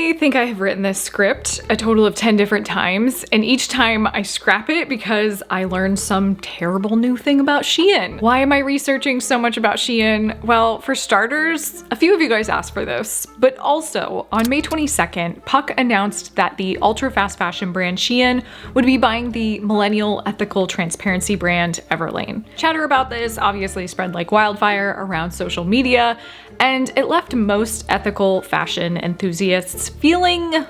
I think I have written this script a total of 10 different times, and each time I scrap it because I learned some terrible new thing about Shein. Why am I researching so much about Shein? Well, for starters, a few of you guys asked for this, but also on May 22nd, Puck announced that the ultra fast fashion brand Shein would be buying the millennial ethical transparency brand Everlane. Chatter about this obviously spread like wildfire around social media, and it left most ethical fashion enthusiasts feeling,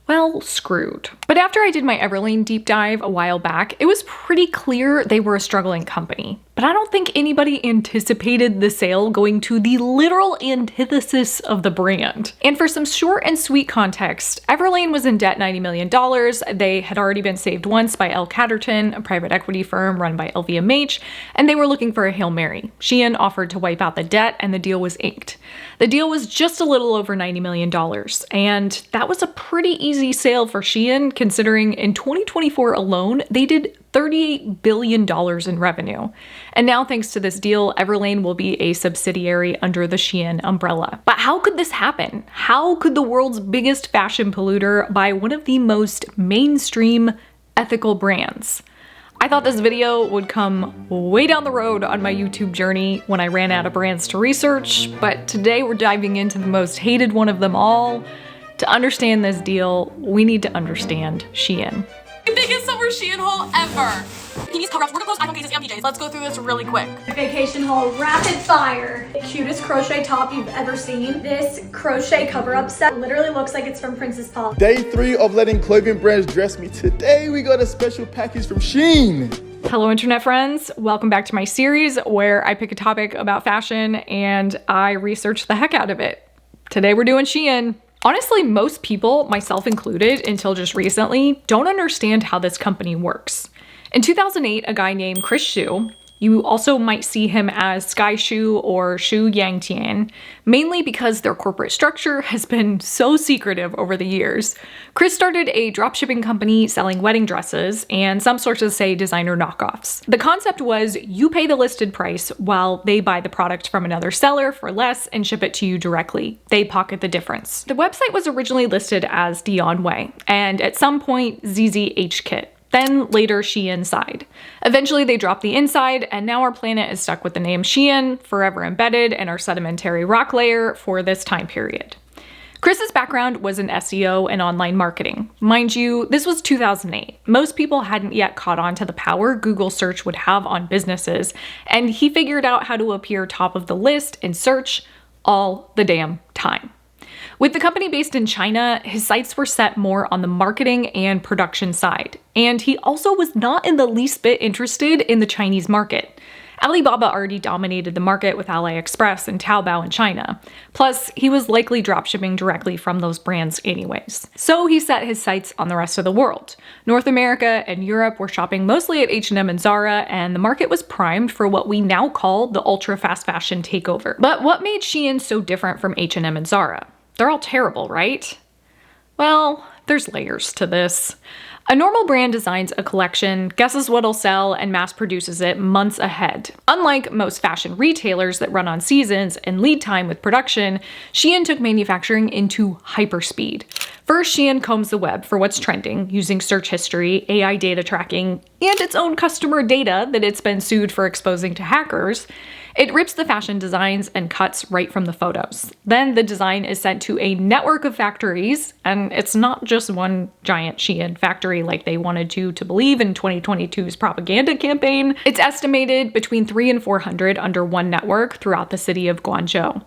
well, screwed. But after I did my Everlane deep dive a while back, it was pretty clear they were a struggling company. But I don't think anybody anticipated the sale going to the literal antithesis of the brand. And for some short and sweet context, Everlane was in debt $90 million. They had already been saved once by L. Catterton, a private equity firm run by LVMH, and they were looking for a Hail Mary. Shein offered to wipe out the debt, and the deal was inked. The deal was just a little over $90 million, and that was a pretty easy sale for Shein, considering in 2024 alone, they did $38 billion in revenue. And now, thanks to this deal, Everlane will be a subsidiary under the Shein umbrella. But how could this happen? How could the world's biggest fashion polluter buy one of the most mainstream ethical brands? I thought this video would come way down the road on my YouTube journey when I ran out of brands to research, but today we're diving into the most hated one of them all. To understand this deal, we need to understand Shein. Biggest summer Shein haul ever. Can you cover up? We're gonna close iPhone cases and PJs. Let's go through this really quick. Vacation haul, rapid fire. The cutest crochet top you've ever seen. This crochet cover-up set literally looks like it's from Princess Paul. Day 3 of letting clothing brands dress me. Today we got a special package from Shein. Hello internet friends, welcome back to my series where I pick a topic about fashion and I research the heck out of it. Today we're doing Shein. Honestly, most people, myself included, until just recently, don't understand how this company works. In 2008, a guy named Chris Xu, you also might see him as Sky Xu or Xu Yangtian, mainly because their corporate structure has been so secretive over the years. Chris started a dropshipping company selling wedding dresses, and some sources say designer knockoffs. The concept was you pay the listed price while they buy the product from another seller for less and ship it to you directly. They pocket the difference. The website was originally listed as Dion Way, and at some point ZZH Kit. Then later Shein Side. Eventually they dropped the inside, and now our planet is stuck with the name Shein, forever embedded in our sedimentary rock layer for this time period. Chris's background was in SEO and online marketing. Mind you, this was 2008. Most people hadn't yet caught on to the power Google search would have on businesses, and he figured out how to appear top of the list in search all the damn time. With the company based in China, his sights were set more on the marketing and production side, and he also was not in the least bit interested in the Chinese market. Alibaba already dominated the market with AliExpress and Taobao in China. Plus, he was likely dropshipping directly from those brands anyways. So he set his sights on the rest of the world. North America and Europe were shopping mostly at H&M and Zara, and the market was primed for what we now call the ultra fast fashion takeover. But what made Shein so different from H&M and Zara? They're all terrible, right? Well, there's layers to this. A normal brand designs a collection, guesses what'll sell, and mass produces it months ahead. Unlike most fashion retailers that run on seasons and lead time with production, Shein took manufacturing into hyperspeed. First, Shein combs the web for what's trending using search history, AI data tracking, and its own customer data that it's been sued for exposing to hackers. It rips the fashion designs and cuts right from the photos. Then the design is sent to a network of factories, and it's not just one giant Shein factory like they wanted you to believe in 2022's propaganda campaign. It's estimated between 300 and 400 under one network throughout the city of Guangzhou.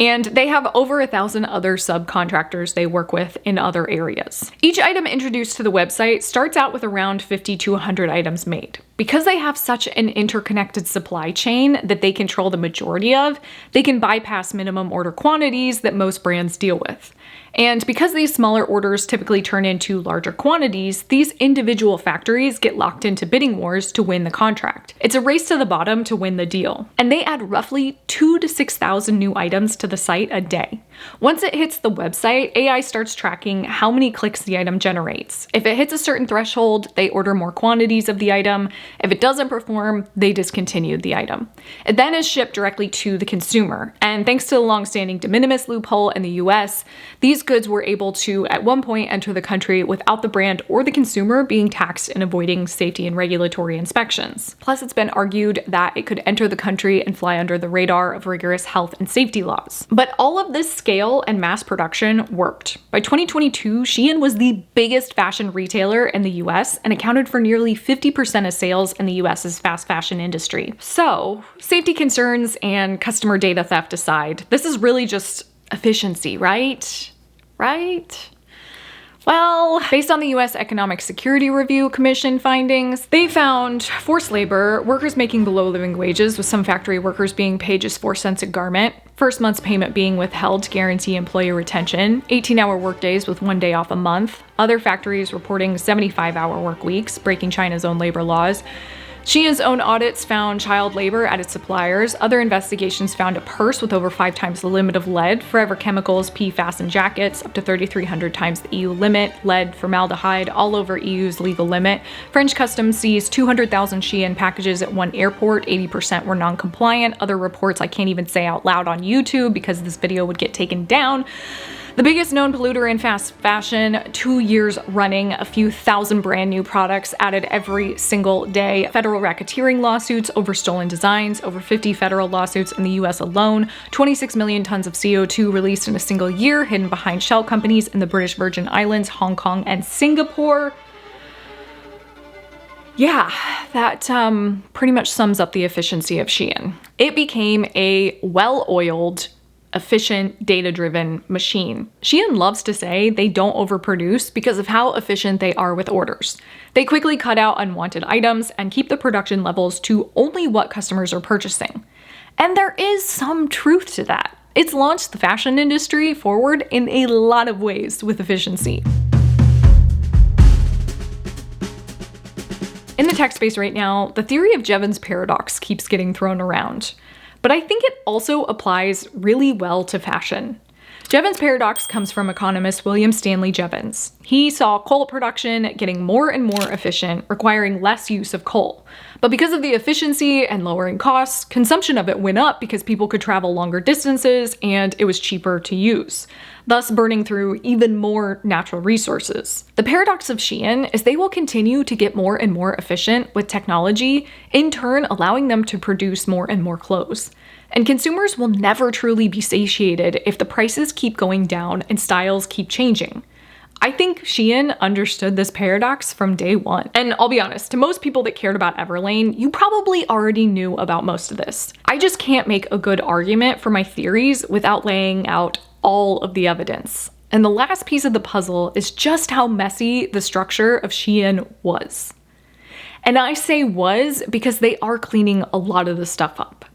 And they have over 1,000 other subcontractors they work with in other areas. Each item introduced to the website starts out with around 50 to 100 items made. Because they have such an interconnected supply chain that they control the majority of, they can bypass minimum order quantities that most brands deal with. And because these smaller orders typically turn into larger quantities, these individual factories get locked into bidding wars to win the contract. It's a race to the bottom to win the deal. And they add roughly 2,000 to 6,000 new items to the site a day. Once it hits the website, AI starts tracking how many clicks the item generates. If it hits a certain threshold, they order more quantities of the item. If it doesn't perform, they discontinued the item. It then is shipped directly to the consumer. And thanks to the long-standing de minimis loophole in the US, these goods were able to, at one point, enter the country without the brand or the consumer being taxed and avoiding safety and regulatory inspections. Plus, it's been argued that it could enter the country and fly under the radar of rigorous health and safety laws. But all of this scale and mass production worked. By 2022, Shein was the biggest fashion retailer in the US and accounted for nearly 50% of sales in the US's fast fashion industry. So, safety concerns and customer data theft aside, this is really just efficiency, right? Right? Well, based on the US Economic Security Review Commission findings, they found forced labor, workers making below living wages, with some factory workers being paid just 4 cents a garment, first month's payment being withheld to guarantee employee retention, 18-hour workdays with 1 day off a month, other factories reporting 75-hour work weeks, breaking China's own labor laws. Shein's own audits found child labor at its suppliers. Other investigations found a purse with over 5 times the limit of lead, Forever Chemicals, PFAS, and jackets, up to 3,300 times the EU limit, lead, formaldehyde, all over EU's legal limit. French customs seized 200,000 Shein packages at one airport, 80% were non-compliant. Other reports I can't even say out loud on YouTube because this video would get taken down. The biggest known polluter in fast fashion, 2 years running, a few thousand brand new products added every single day. Federal racketeering lawsuits over stolen designs, over 50 federal lawsuits in the US alone, 26 million tons of CO2 released in a single year, hidden behind shell companies in the British Virgin Islands, Hong Kong, and Singapore. Yeah, that pretty much sums up the efficiency of Shein. It became a well-oiled, efficient, data-driven machine. Shein loves to say they don't overproduce because of how efficient they are with orders. They quickly cut out unwanted items and keep the production levels to only what customers are purchasing. And there is some truth to that. It's launched the fashion industry forward in a lot of ways with efficiency. In the tech space right now, the theory of Jevons paradox keeps getting thrown around. But I think it also applies really well to fashion. Jevons paradox comes from economist William Stanley Jevons. He saw coal production getting more and more efficient, requiring less use of coal. But because of the efficiency and lowering costs, consumption of it went up because people could travel longer distances and it was cheaper to use, thus burning through even more natural resources. The paradox of Shein is they will continue to get more and more efficient with technology, in turn allowing them to produce more and more clothes. And consumers will never truly be satiated if the prices keep going down and styles keep changing. I think Shein understood this paradox from day one. And I'll be honest, to most people that cared about Everlane, you probably already knew about most of this. I just can't make a good argument for my theories without laying out all of the evidence. And the last piece of the puzzle is just how messy the structure of Shein was. And I say was because they are cleaning a lot of the stuff up.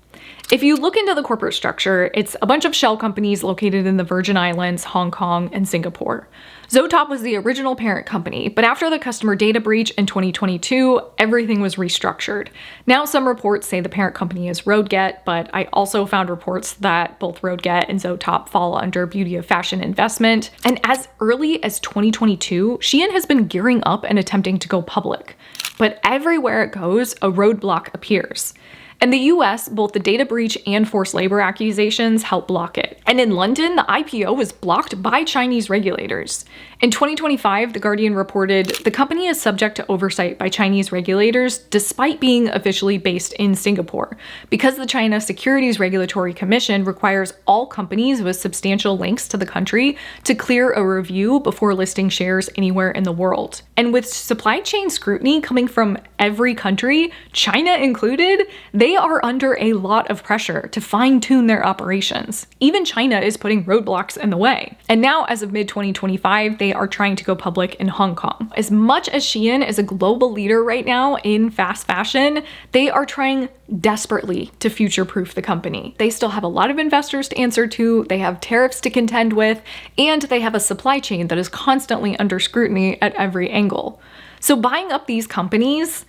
If you look into the corporate structure, it's a bunch of shell companies located in the Virgin Islands, Hong Kong, and Singapore. Zoetop was the original parent company, but after the customer data breach in 2022, everything was restructured. Now some reports say the parent company is Roadget, but I also found reports that both Roadget and Zoetop fall under Beauty of Fashion Investment. And as early as 2022, Shein has been gearing up and attempting to go public. But everywhere it goes, a roadblock appears. In the US, both the data breach and forced labor accusations help block it. And in London, the IPO was blocked by Chinese regulators. In 2025, The Guardian reported the company is subject to oversight by Chinese regulators despite being officially based in Singapore, because the China Securities Regulatory Commission requires all companies with substantial links to the country to clear a review before listing shares anywhere in the world. And with supply chain scrutiny coming from every country, China included, they are under a lot of pressure to fine-tune their operations. Even China is putting roadblocks in the way. And now, as of mid-2025, they are trying to go public in Hong Kong. As much as Shein is a global leader right now in fast fashion, they are trying desperately to future-proof the company. They still have a lot of investors to answer to, they have tariffs to contend with, and they have a supply chain that is constantly under scrutiny at every angle. So buying up these companies,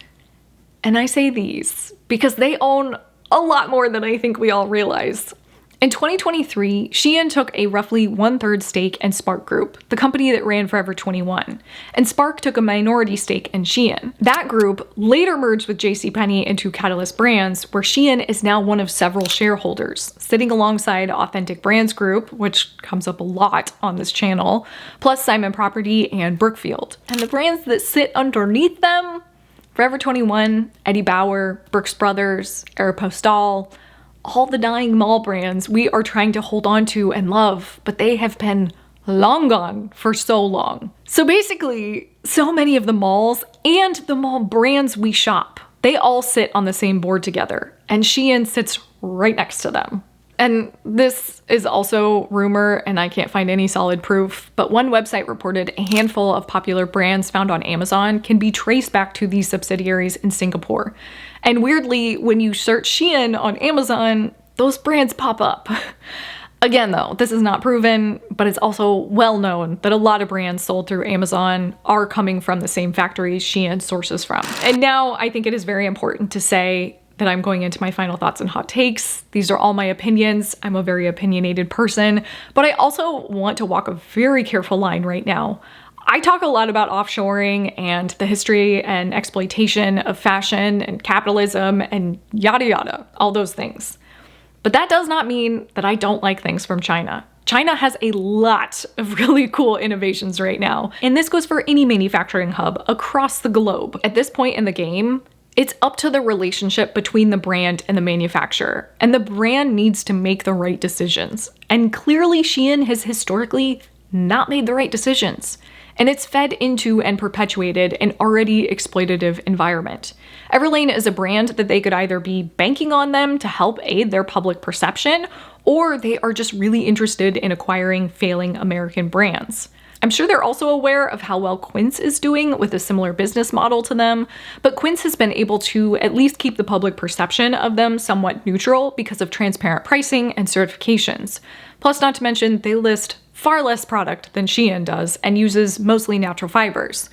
and I say these because they own a lot more than I think we all realize. In 2023, Shein took a roughly 1/3 stake in Spark Group, the company that ran Forever 21, and Spark took a minority stake in Shein. That group later merged with JCPenney into Catalyst Brands, where Shein is now one of several shareholders, sitting alongside Authentic Brands Group, which comes up a lot on this channel, plus Simon Property and Brookfield. And the brands that sit underneath them: Forever 21, Eddie Bauer, Brooks Brothers, Aeropostale, all the dying mall brands we are trying to hold on to and love, but they have been long gone for so long. So basically, so many of the malls and the mall brands we shop, they all sit on the same board together, and Shein sits right next to them. And this is also rumor, and I can't find any solid proof, but one website reported a handful of popular brands found on Amazon can be traced back to these subsidiaries in Singapore. And weirdly, when you search Shein on Amazon, those brands pop up. Again, though, this is not proven, but it's also well known that a lot of brands sold through Amazon are coming from the same factories Shein sources from. And now I think it is very important to say that I'm going into my final thoughts and hot takes. These are all my opinions. I'm a very opinionated person, but I also want to walk a very careful line right now. I talk a lot about offshoring and the history and exploitation of fashion and capitalism and yada yada, all those things. But that does not mean that I don't like things from China. China has a lot of really cool innovations right now, and this goes for any manufacturing hub across the globe. At this point in the game, it's up to the relationship between the brand and the manufacturer, and the brand needs to make the right decisions. And clearly Shein has historically not made the right decisions, and it's fed into and perpetuated an already exploitative environment. Everlane is a brand that they could either be banking on them to help aid their public perception, or they are just really interested in acquiring failing American brands. I'm sure they're also aware of how well Quince is doing with a similar business model to them, but Quince has been able to at least keep the public perception of them somewhat neutral because of transparent pricing and certifications. Plus, not to mention, they list far less product than Shein does and uses mostly natural fibers.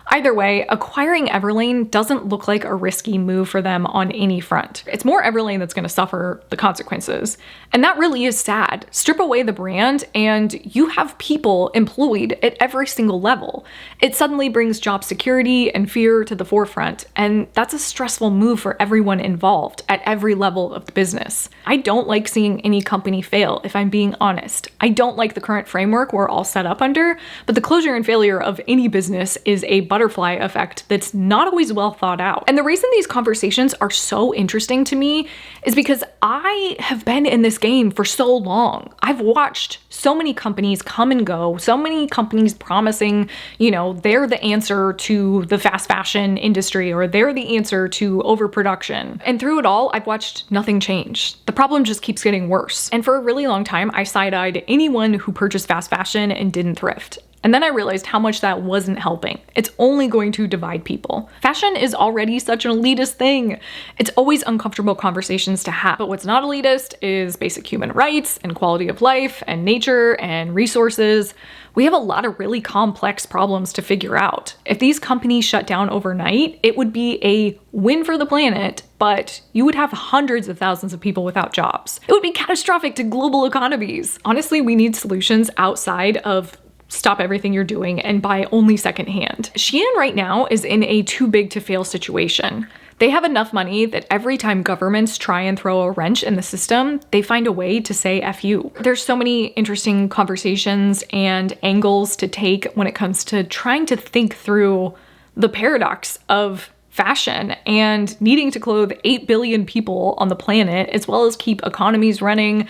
Either way, acquiring Everlane doesn't look like a risky move for them on any front. It's more Everlane that's going to suffer the consequences. And that really is sad. Strip away the brand and you have people employed at every single level. It suddenly brings job security and fear to the forefront, and that's a stressful move for everyone involved at every level of the business. I don't like seeing any company fail, if I'm being honest. I don't like the current framework we're all set up under, but the closure and failure of any business is a butterfly effect that's not always well thought out. And the reason these conversations are so interesting to me is because I have been in this game for so long. I've watched so many companies come and go, so many companies promising, they're the answer to the fast fashion industry, or they're the answer to overproduction. And through it all, I've watched nothing change. The problem just keeps getting worse. And for a really long time, I side-eyed anyone who purchased fast fashion and didn't thrift. And then I realized how much that wasn't helping. It's only going to divide people. Fashion is already such an elitist thing. It's always uncomfortable conversations to have. But what's not elitist is basic human rights and quality of life and nature and resources. We have a lot of really complex problems to figure out. If these companies shut down overnight, it would be a win for the planet, but you would have hundreds of thousands of people without jobs. It would be catastrophic to global economies. Honestly, we need solutions outside of stop everything you're doing and buy only secondhand. Shein right now is in a too big to fail situation. They have enough money that every time governments try and throw a wrench in the system, they find a way to say F you. There's so many interesting conversations and angles to take when it comes to trying to think through the paradox of fashion and needing to clothe 8 billion people on the planet, as well as keep economies running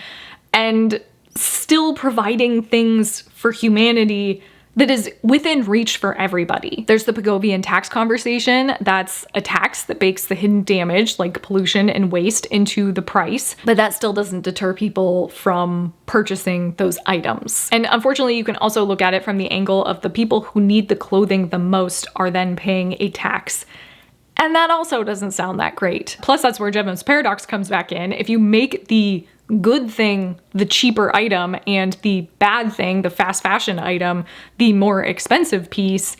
and still providing things for humanity that is within reach for everybody. There's the Pigovian tax conversation. That's a tax that bakes the hidden damage like pollution and waste into the price, but that still doesn't deter people from purchasing those items. And unfortunately, you can also look at it from the angle of the people who need the clothing the most are then paying a tax. And that also doesn't sound that great. Plus, that's where Jevons paradox comes back in. If you make the good thing the cheaper item and the bad thing, the fast fashion item, the more expensive piece,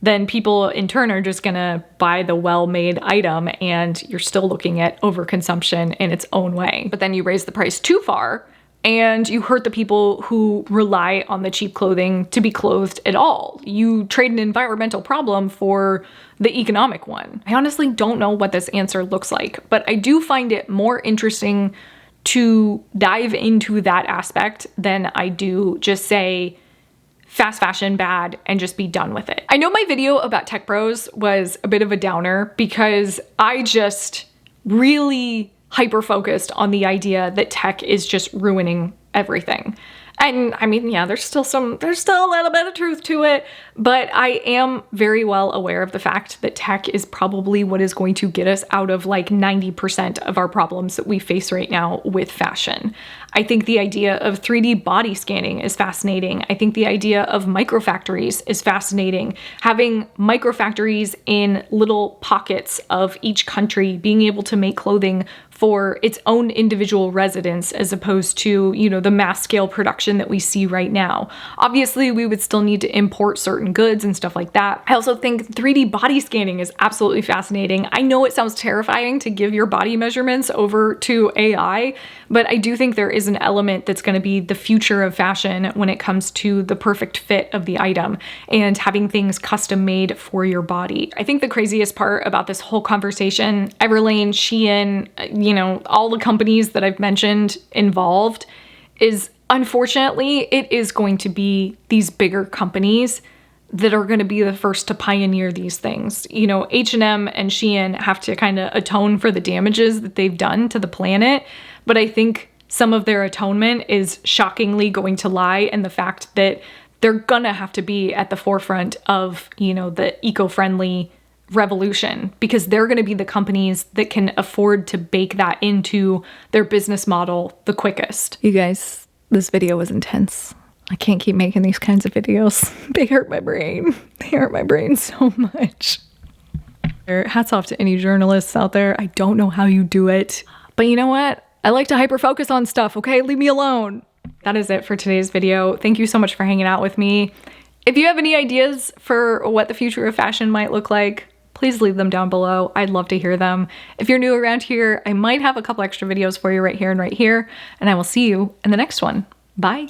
then people in turn are just gonna buy the well-made item, and you're still looking at overconsumption in its own way. But then you raise the price too far and you hurt the people who rely on the cheap clothing to be clothed at all. You trade an environmental problem for the economic one. I honestly don't know what this answer looks like, but I do find it more interesting to dive into that aspect than I do just say fast fashion bad and just be done with it. I know my video about tech bros was a bit of a downer because I just really hyper focused on the idea that tech is just ruining everything. And I mean, yeah, there's still a little bit of truth to it, but I am very well aware of the fact that tech is probably what is going to get us out of like 90% of our problems that we face right now with fashion. I think the idea of 3D body scanning is fascinating. I think the idea of microfactories is fascinating. Having microfactories in little pockets of each country, being able to make clothing for its own individual residents as opposed to, you know, the mass scale production that we see right now. Obviously, we would still need to import certain goods and stuff like that. I also think 3D body scanning is absolutely fascinating. I know it sounds terrifying to give your body measurements over to AI, but I do think there is an element that's going to be the future of fashion when it comes to the perfect fit of the item and having things custom made for your body. I think the craziest part about this whole conversation, Everlane, Shein, you know, all the companies that I've mentioned involved, is unfortunately it is going to be these bigger companies that are going to be the first to pioneer these things. You know, H&M and Shein have to kind of atone for the damages that they've done to the planet, but I think some of their atonement is shockingly going to lie in the fact that they're gonna have to be at the forefront of, you know, the eco-friendly revolution, because they're going to be the companies that can afford to bake that into their business model the quickest. You guys, this video was intense. I can't keep making these kinds of videos. They hurt my brain. They hurt my brain so much. Hats off to any journalists out there. I don't know how you do it, but you know what? I like to hyper focus on stuff, okay? Leave me alone. That is it for today's video. Thank you so much for hanging out with me. If you have any ideas for what the future of fashion might look like, please leave them down below. I'd love to hear them. If you're new around here, I might have a couple extra videos for you right here and right here, and I will see you in the next one. Bye.